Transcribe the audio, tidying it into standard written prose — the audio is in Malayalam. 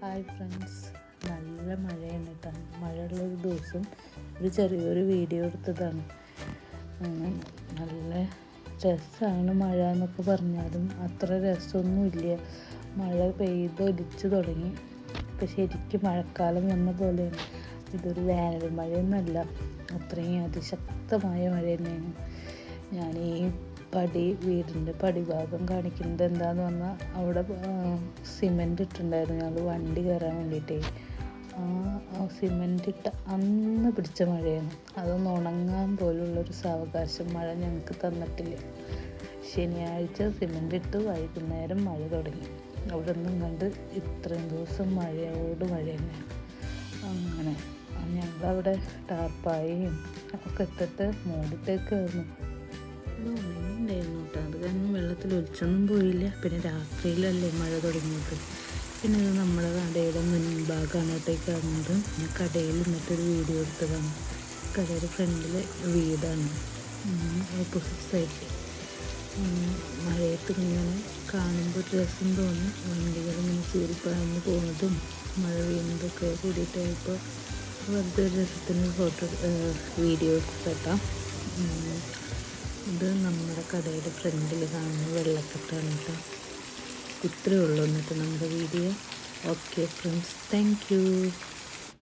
ഹായ് ഫ്രണ്ട്സ്, നല്ല മഴയാണ് കേട്ടോ. മഴയുള്ളൊരു ദിവസം ഒരു ചെറിയൊരു വീഡിയോ എടുത്തതാണ്. നല്ല രസമാണ് മഴ എന്നൊക്കെ പറഞ്ഞാലും അത്ര രസമൊന്നുമില്ല. മഴ പെയ്തൊലിച്ച് തുടങ്ങി. ഇപ്പം ശരിക്കും മഴക്കാലം വന്ന പോലെയാണ്. ഇതൊരു വേനൽ മഴയൊന്നുമല്ല, അത്രയും അതിശക്തമായ മഴ തന്നെയാണ്. ഞാൻ ഈ വീടിൻ്റെ പടിഭാഗം കാണിക്കുന്നത് എന്താണെന്ന് പറഞ്ഞാൽ, അവിടെ സിമെൻ്റ് ഇട്ടുണ്ടായിരുന്നു ഞങ്ങൾ വണ്ടി കയറാൻ വേണ്ടിയിട്ടേ. ആ സിമെൻ്റ് ഇട്ട അന്ന് പിടിച്ച മഴയാണ്. അതൊന്ന് ഉണങ്ങാൻ പോലുള്ളൊരു സാവകാശം മഴ ഞങ്ങൾക്ക് തന്നിട്ടില്ല. ശനിയാഴ്ച സിമെൻ്റ് ഇട്ട് വൈകുന്നേരം മഴ തുടങ്ങി. അവിടെ നിന്നും കണ്ട് ഇത്രയും ദിവസം മഴയോട് മഴ തന്നെയാണ്. അങ്ങനെ ഞങ്ങളവിടെ ടാർപ്പായും ഒക്കെ ഇട്ടിട്ട് മൂടിട്ടേക്കായിരുന്നു. അത് ഉണങ്ങിണ്ടായിരുന്നു കേട്ടോ. അത് കാരണം വെള്ളത്തിൽ ഒലിച്ചൊന്നും പോയില്ല. പിന്നെ രാത്രിയിലല്ലേ മഴ തുടങ്ങിയത്. പിന്നെ ഇത് നമ്മുടെ കടയുടെ മുൻഭാഗമാണ് കേട്ടോ കാണുന്നത്. ഞാൻ കടയിൽ നിന്നിട്ടൊരു വീഡിയോ എടുത്തതാണ്. കടയുടെ ഫ്രണ്ടിൽ വീടാണ്, ഓപ്പോസിറ്റ് സൈഡിൽ. മഴയത്ത് ഇങ്ങനെ കാണുമ്പോൾ ഒരു രസം തോന്നി. വണ്ടികൾ ഇങ്ങനെ ചീറിപ്പാഞ്ഞ് പോകുന്നതും മഴ പെയ്യുന്നതൊക്കെ കൂടിയിട്ടായപ്പോൾ വെറുതെ ഒരു രസത്തിന് വീഡിയോ എടുത്തിട്ടാം. ഇത് നമ്മുടെ കടയുടെ ഫ്രണ്ടിൽ കാണുന്ന വെള്ളക്കെട്ടാണ് കേട്ടോ. ഇത്രയേ ഉള്ളൂ എന്നിട്ട് നമ്മുടെ video. Okay friends, thank you.